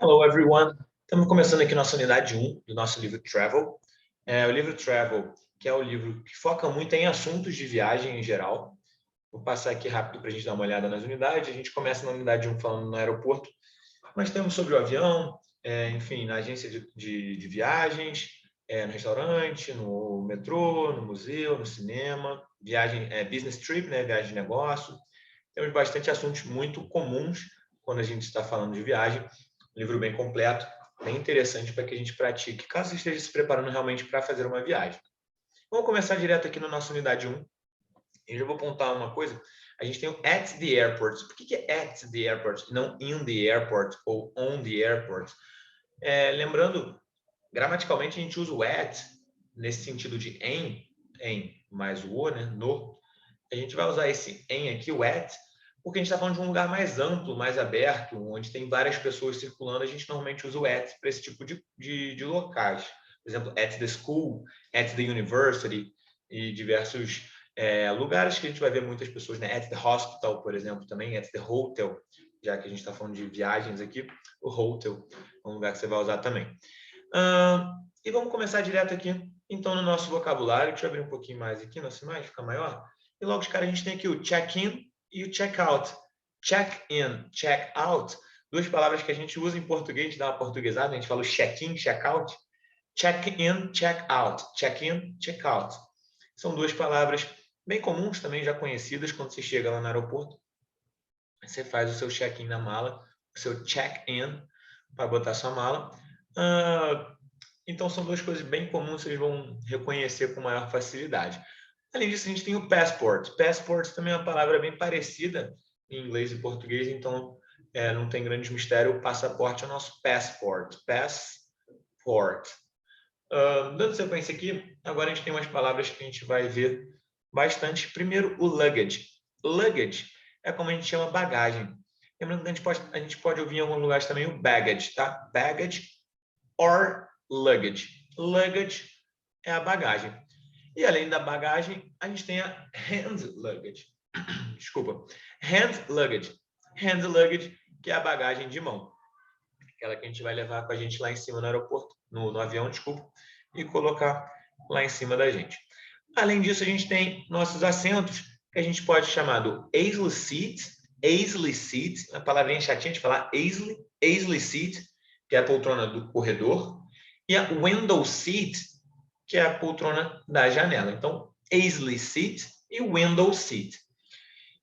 Hello, everyone. Estamos começando aqui nossa unidade 1 do nosso livro Travel. O livro Travel, que é o livro que foca muito em assuntos de viagem em geral. Vou passar aqui rápido para a gente dar uma olhada nas unidades. A gente começa na unidade 1 falando no aeroporto, mas temos sobre o avião, enfim, na agência de viagens, no restaurante, no metrô, no museu, no cinema, viagem, business trip, né, viagem de negócio. Temos bastante assuntos muito comuns quando a gente está falando de viagem. Um livro bem completo, bem interessante para que a gente pratique, caso você esteja se preparando realmente para fazer uma viagem. Vamos começar direto aqui na nossa unidade 1. Eu já vou apontar uma coisa. A gente tem o at the airport. Por que é at the airport e não in the airport ou on the airport? Lembrando, gramaticalmente a gente usa o at nesse sentido de em mais o, né, no. A gente vai usar esse em aqui, o at, porque a gente está falando de um lugar mais amplo, mais aberto, onde tem várias pessoas circulando. A gente normalmente usa o at para esse tipo de locais. Por exemplo, at the school, at the university e diversos lugares que a gente vai ver muitas pessoas, né? At the hospital, por exemplo, também, at the hotel, já que a gente está falando de viagens aqui, o hotel é um lugar que você vai usar também. E vamos começar direto aqui, então, no nosso vocabulário. Deixa eu abrir um pouquinho mais aqui, nossa imagem fica maior. E logo de cara a gente tem aqui o check-in e o check-out. Check-in, check-out, duas palavras que a gente usa em português, a gente dá uma portuguesada, a gente fala o check-in, check-out. Check-in, check-out. Check-in, check-out. São duas palavras bem comuns também, já conhecidas. Quando você chega lá no aeroporto, você faz o seu check-in na mala, o seu check-in para botar sua mala. Então, são duas coisas bem comuns, vocês vão reconhecer com maior facilidade. Além disso, a gente tem o passport. Passport também é uma palavra bem parecida em inglês e português, então não tem grande mistério. O passaporte é o nosso passport. Passport. Dando sequência aqui, agora a gente tem umas palavras que a gente vai ver bastante. Primeiro, o luggage. Luggage é como a gente chama bagagem. Lembrando que a gente pode ouvir em alguns lugares também o baggage, tá? Baggage or luggage. Luggage é a bagagem. E além da bagagem, a gente tem a hand luggage. Desculpa. Hand luggage. Hand luggage, que é a bagagem de mão. Aquela que a gente vai levar com a gente lá em cima no aeroporto, no avião, desculpa, e colocar lá em cima da gente. Além disso, a gente tem nossos assentos, que a gente pode chamar do easily seat. Easily seat, uma palavrinha chatinha de falar, easily seat, que é a poltrona do corredor, e a window seat, que é a poltrona da janela. Então, easily seat e window seat.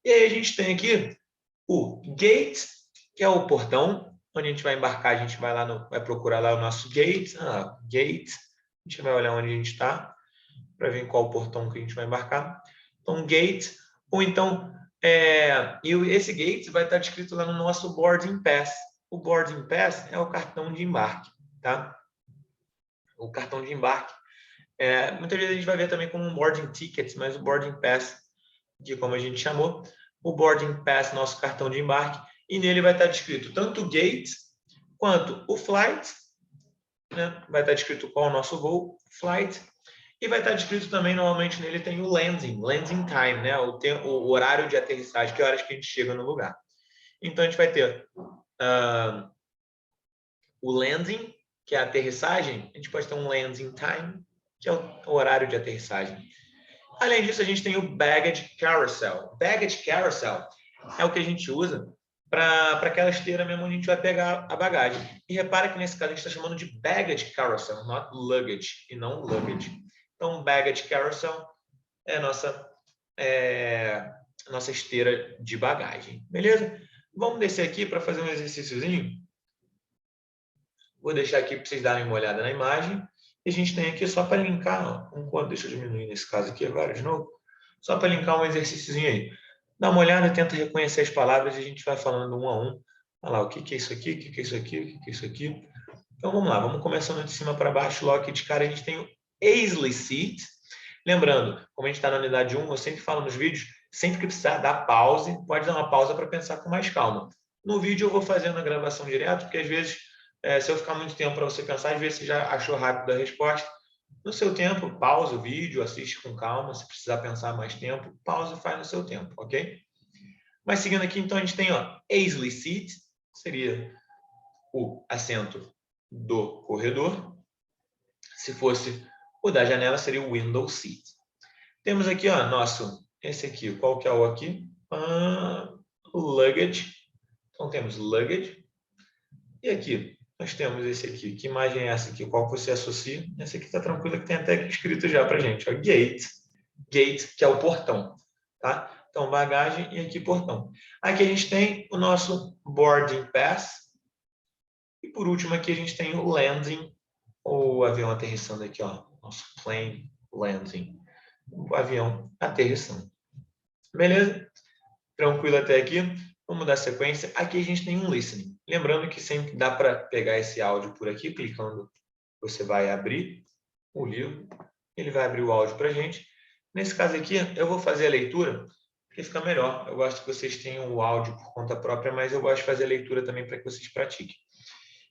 E aí a gente tem aqui o gate, que é o portão, onde a gente vai embarcar, a gente vai lá vai procurar lá o nosso gate. Gate. A gente vai olhar onde a gente está, para ver em qual portão que a gente vai embarcar. Então, gate, ou então, e esse gate vai estar descrito lá no nosso boarding pass. O boarding pass é o cartão de embarque, tá? O cartão de embarque. Muitas vezes a gente vai ver também como um boarding ticket, mas o boarding pass, que como a gente chamou, o boarding pass, nosso cartão de embarque, e nele vai estar descrito tanto o gate quanto o flight, né? Vai estar descrito qual é o nosso voo, flight, e vai estar descrito também, normalmente nele tem o landing time, né? O horário de aterrissagem, que horas que a gente chega no lugar. Então a gente vai ter o landing, que é a aterrissagem, a gente pode ter um landing time, que é o horário de aterrissagem. Além disso, a gente tem o baggage carousel. Baggage carousel é o que a gente usa para aquela esteira mesmo onde a gente vai pegar a bagagem. E repara que nesse caso a gente está chamando de baggage carousel, not luggage, e não luggage. Então, baggage carousel é a nossa esteira de bagagem. Beleza? Vamos descer aqui para fazer um exercíciozinho. Vou deixar aqui para vocês darem uma olhada na imagem. E a gente tem aqui só para linkar, deixa eu diminuir nesse caso aqui agora de novo, só para linkar um exercíciozinho aí. Dá uma olhada, tenta reconhecer as palavras e a gente vai falando um a um. Olha lá, o que é isso aqui, o que é isso aqui, o que é isso aqui. Então vamos lá, vamos começando de cima para baixo. Logo aqui de cara a gente tem o easily seat. Lembrando, como a gente está na unidade 1, eu sempre falo nos vídeos, sempre que precisar dar pause, pode dar uma pausa para pensar com mais calma. No vídeo eu vou fazendo a gravação direto, porque às vezes se eu ficar muito tempo para você pensar, às vezes você já achou rápido a resposta. No seu tempo, pausa o vídeo, assiste com calma. Se precisar pensar mais tempo, pausa e faz no seu tempo, ok? Mas seguindo aqui, então, a gente tem easily seat, seria o assento do corredor. Se fosse o da janela, seria o window seat. Temos aqui, ó, esse aqui, qual que é o aqui? Luggage. Então, temos luggage. E aqui, nós temos esse aqui. Que imagem é essa aqui? Qual você associa? Essa aqui está tranquila, que tem até aqui escrito já para gente. Ó, gate. Gate, que é o portão. Tá? Então, bagagem e aqui portão. Aqui a gente tem o nosso boarding pass. E por último, aqui a gente tem o landing, ou o avião aterrissando aqui, ó. Nosso plane landing. O avião aterrissando. Beleza? Tranquilo até aqui? Vamos dar sequência. Aqui a gente tem um listening. Lembrando que sempre dá para pegar esse áudio por aqui, clicando, você vai abrir o livro, ele vai abrir o áudio para a gente. Nesse caso aqui, eu vou fazer a leitura, porque fica melhor. Eu gosto que vocês tenham o áudio por conta própria, mas eu gosto de fazer a leitura também para que vocês pratiquem.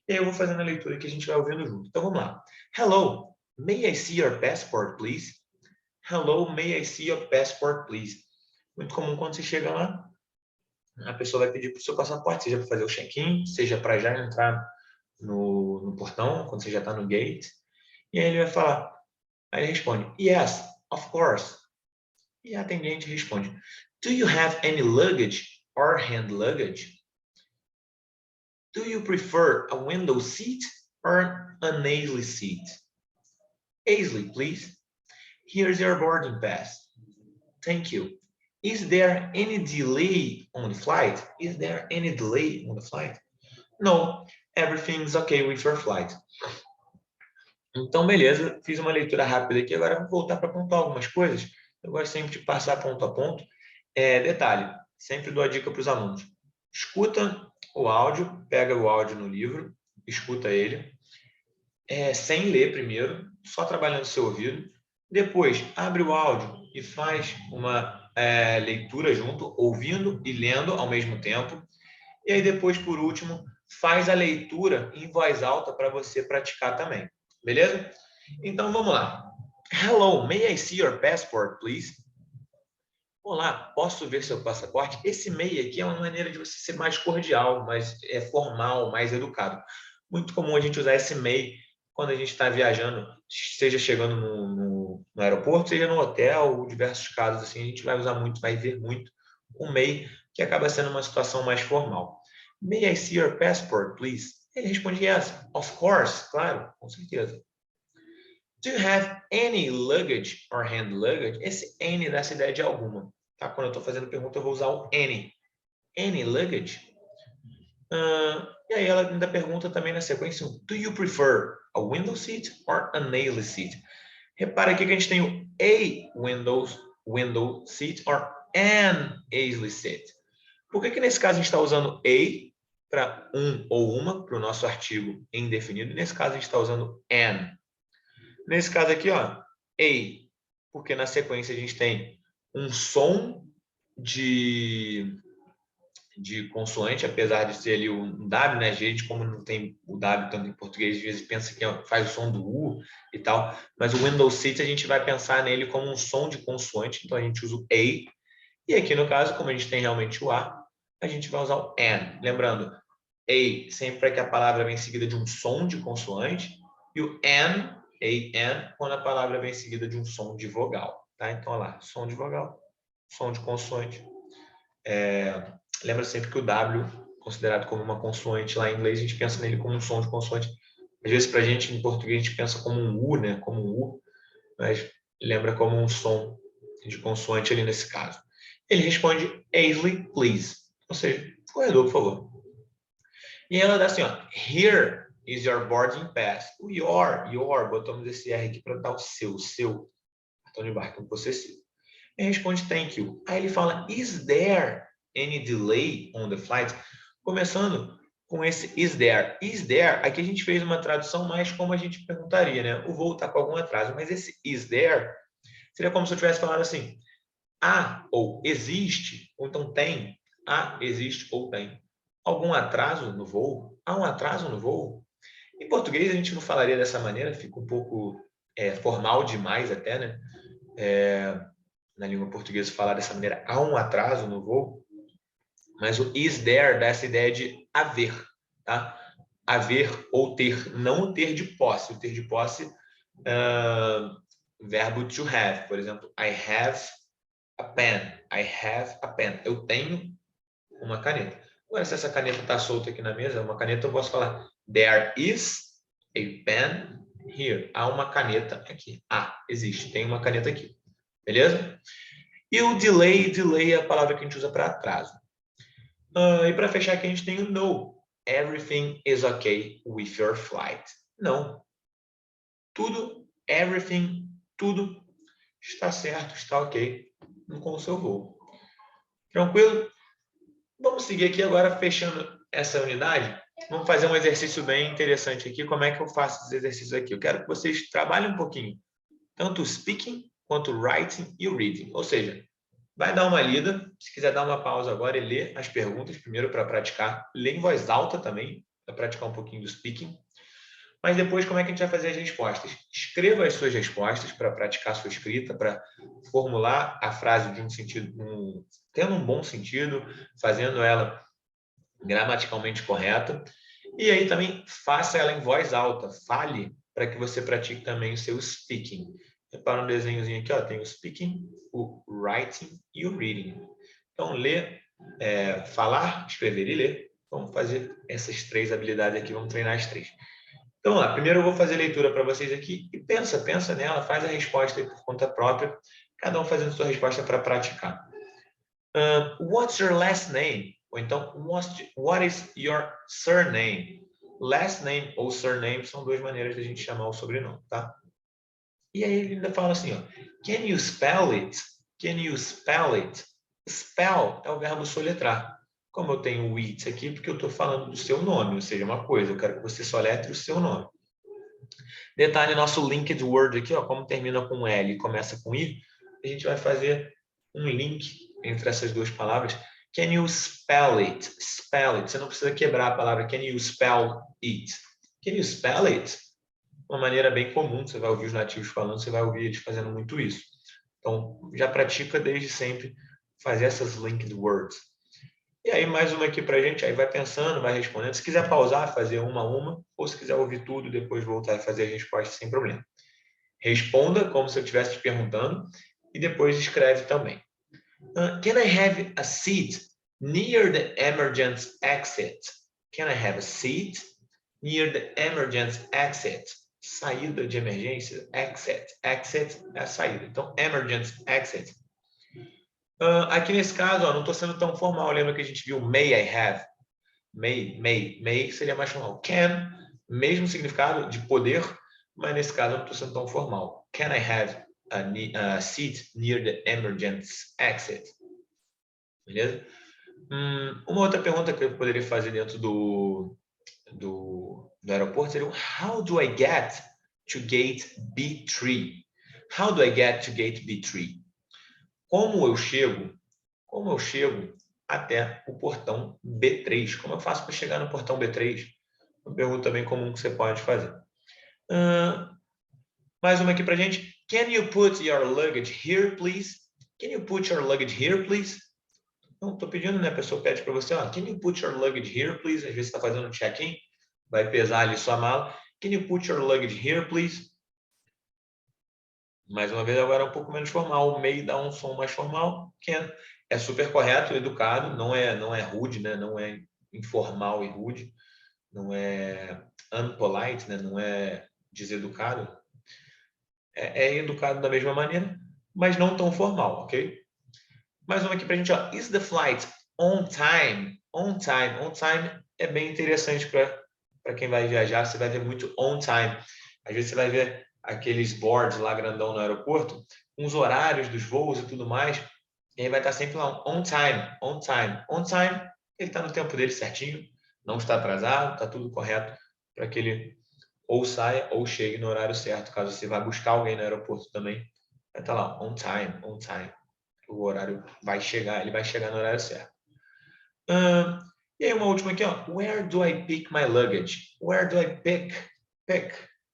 E aí eu vou fazendo a leitura que a gente vai ouvindo junto. Então vamos lá. Hello, may I see your passport, please? Hello, may I see your passport, please? Muito comum quando você chega lá, a pessoa vai pedir para o seu passaporte, seja para fazer o check-in, seja para já entrar no portão, quando você já está no gate. E aí ele vai falar, aí ele responde, yes, of course. E a atendente responde, do you have any luggage or hand luggage? Do you prefer a window seat or an aisle seat? Aisle, please. Here's your boarding pass. Thank you. Is there any delay on the flight? Is there any delay on the flight? No, everything's okay with your flight. Então, beleza, fiz uma leitura rápida aqui, agora vou voltar para pontuar algumas coisas. Eu gosto sempre de passar ponto a ponto. Detalhe, sempre dou a dica para os alunos. Escuta o áudio, pega o áudio no livro, escuta ele, sem ler primeiro, só trabalhando seu ouvido. Depois, abre o áudio e faz uma leitura junto, ouvindo e lendo ao mesmo tempo. E aí depois, por último, faz a leitura em voz alta para você praticar também. Beleza? Então, vamos lá. Hello, may I see your passport, please? Olá, posso ver seu passaporte? Esse may aqui é uma maneira de você ser mais cordial, mais formal, mais educado. Muito comum a gente usar esse may quando a gente está viajando, seja chegando no aeroporto, seja no hotel, diversos casos assim, a gente vai usar muito, vai ver muito o may, que acaba sendo uma situação mais formal. May I see your passport, please? Ele responde, yes, of course, claro, com certeza. Do you have any luggage or hand luggage? Esse any dá essa ideia de alguma. Tá? Quando eu estou fazendo pergunta, eu vou usar o any. Any luggage? E aí ela ainda pergunta também na sequência, do you prefer a window seat or an aisle seat? Repara aqui que a gente tem o a window seat or an aisle seat. Por que nesse caso a gente está usando a para um ou uma, para o nosso artigo indefinido, e nesse caso a gente está usando an? Nesse caso aqui, ó, a, porque na sequência a gente tem um som de consoante, apesar de ser ali um W, né? A gente, como não tem o W tanto em português, às vezes pensa que faz o som do U e tal, mas o Windows seat a gente vai pensar nele como um som de consoante, então a gente usa o A, e aqui no caso, como a gente tem realmente o A gente vai usar o N. Lembrando, A sempre é que a palavra vem seguida de um som de consoante, e o N, A-N, quando a palavra vem seguida de um som de vogal. Tá? Então, olha lá, som de vogal, som de consoante. Lembra sempre que o W, considerado como uma consoante lá em inglês, a gente pensa nele como um som de consoante. Às vezes, para a gente, em português, a gente pensa como um U, né? Como um U, mas lembra como um som de consoante ali nesse caso. Ele responde, aisle, please. Ou seja, corredor, por favor. E ela dá assim, ó, here is your boarding pass. O your, botamos esse R aqui para dar o seu cartão de embarque possessivo. Ele responde, thank you. Aí ele fala, is there any delay on the flight? Começando com esse is there. Is there, aqui a gente fez uma tradução mais como a gente perguntaria, né? O voo está com algum atraso, mas esse is there seria como se eu tivesse falado assim, há ou existe, ou então tem, há, existe ou tem algum atraso no voo? Há um atraso no voo? Em português a gente não falaria dessa maneira, fica um pouco formal demais até, né? Na língua portuguesa falar dessa maneira, há um atraso no voo, mas o is there dá essa ideia de haver, tá? haver ou ter, não o ter de posse. O ter de posse, verbo to have. Por exemplo, I have a pen. I have a pen. Eu tenho uma caneta. Agora, se essa caneta está solta aqui na mesa, uma caneta, eu posso falar there is a pen here. Há uma caneta aqui. Existe. Tem uma caneta aqui. Beleza? E o delay é a palavra que a gente usa para atraso. E para fechar aqui, a gente tem o no. Everything is okay with your flight. Não. Everything, tudo está certo, está ok com o seu voo. Tranquilo? Vamos seguir aqui agora, fechando essa unidade. Vamos fazer um exercício bem interessante aqui. Como é que eu faço esses exercícios aqui? Eu quero que vocês trabalhem um pouquinho, tanto o speaking, quanto o writing e o reading. Ou seja, vai dar uma lida, se quiser dar uma pausa agora e ler as perguntas primeiro para praticar. Ler em voz alta também, para praticar um pouquinho do speaking. Mas depois, como é que a gente vai fazer as respostas? Escreva as suas respostas para praticar a sua escrita, para formular a frase de um sentido, tendo um bom sentido, fazendo ela gramaticalmente correta. E aí também faça ela em voz alta, fale para que você pratique também o seu speaking. Repara no desenhozinho aqui, ó, tem o speaking, o writing e o reading. Então, ler, falar, escrever e ler. Vamos fazer essas 3 habilidades aqui, vamos treinar as 3. Então, vamos lá. Primeiro eu vou fazer leitura para vocês aqui e pensa nela, faz a resposta aí por conta própria, cada um fazendo sua resposta para praticar. What's your last name? Ou então, what is your surname? Last name ou surname são 2 maneiras de a gente chamar o sobrenome, tá? E aí ele ainda fala assim, ó, can you spell it? Can you spell it? Spell é o verbo soletrar. Como eu tenho o it aqui, porque eu estou falando do seu nome, ou seja, uma coisa, eu quero que você soletre o seu nome. Detalhe, nosso linked word aqui, ó, como termina com L e começa com I, a gente vai fazer um link entre essas 2 palavras. Can you spell it? Spell it. Você não precisa quebrar a palavra can you spell it. Can you spell it? Uma maneira bem comum, você vai ouvir os nativos falando, você vai ouvir eles fazendo muito isso. Então, já pratica desde sempre fazer essas linked words. E aí, mais uma aqui pra gente, aí vai pensando, vai respondendo. Se quiser pausar, fazer uma a uma, ou se quiser ouvir tudo, depois voltar e fazer a resposta sem problema. Responda como se eu estivesse te perguntando e depois escreve também. Can I have a seat near the emergency exit? Can I have a seat near the emergency exit? Saída de emergência, exit. Exit é a saída. Então, emergency exit. Aqui nesse caso, ó, não estou sendo tão formal. Lembra que a gente viu may I have? May seria mais formal. Can, mesmo significado de poder, mas nesse caso eu não estou sendo tão formal. Can I have a seat near the emergency exit? Beleza? Uma outra pergunta que eu poderia fazer dentro do aeroporto seria how do I get to gate B3? How do I get to gate B3? Como eu chego até o portão B3? Como eu faço para chegar no portão B3? Uma pergunta bem comum que você pode fazer. Mais uma aqui para a gente. Can you put your luggage here, please? Can you put your luggage here, please? Não, estou pedindo, né? A pessoa pede para você, ó, can you put your luggage here, please? Às vezes você está fazendo um check-in, vai pesar ali sua mala. Can you put your luggage here, please? Mais uma vez, agora é um pouco menos formal. O may dá um som mais formal. Can é super correto, educado, não é rude, né? Não é informal e rude. Não é unpolite, né? Não é deseducado. É educado da mesma maneira, mas não tão formal, ok? Mais uma aqui pra gente, ó. Is the flight on time? On time. On time é bem interessante para quem vai viajar. Você vai ver muito on time. Às vezes você vai ver aqueles boards lá grandão no aeroporto, com os horários dos voos e tudo mais. E aí vai estar sempre lá, on time, on time. On time, ele está no tempo dele certinho, não está atrasado, está tudo correto para que ele ou saia ou chegue no horário certo. Caso você vá buscar alguém no aeroporto também, vai estar lá, on time, on time. O horário vai chegar, ele vai chegar no horário certo. E aí uma última aqui, ó. Where do I pick my luggage? Where do I pick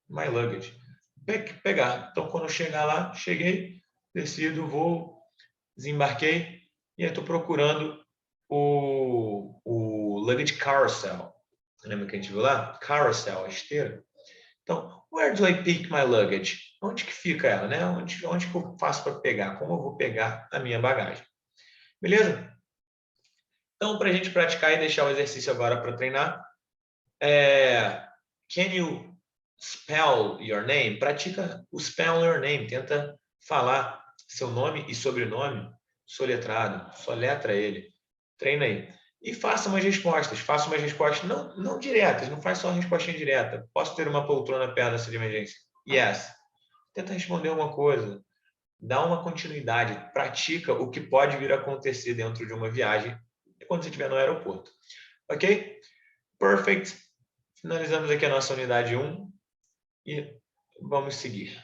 my luggage? Pegar. Então, quando eu chegar lá, cheguei, decido, vou, desembarquei e estou procurando o luggage carousel. Lembra que a gente viu lá? Carousel, a esteira. Então, where do I pick my luggage? Onde que fica ela, né? Onde que eu faço para pegar? Como eu vou pegar a minha bagagem? Beleza? Então, para a gente praticar e deixar o exercício agora para treinar, can you spell your name? Pratica o spell your name. Tenta falar seu nome e sobrenome soletrado. Soletra ele. Treina aí. E faça umas respostas. Faça umas respostas não diretas. Não faz só uma respostinha direta. Posso ter uma poltrona perto dessa de emergência? Yes. Tenta responder uma coisa. Dá uma continuidade. Pratica o que pode vir a acontecer dentro de uma viagem quando você estiver no aeroporto. Ok? Perfect. Finalizamos aqui a nossa unidade 1 e vamos seguir.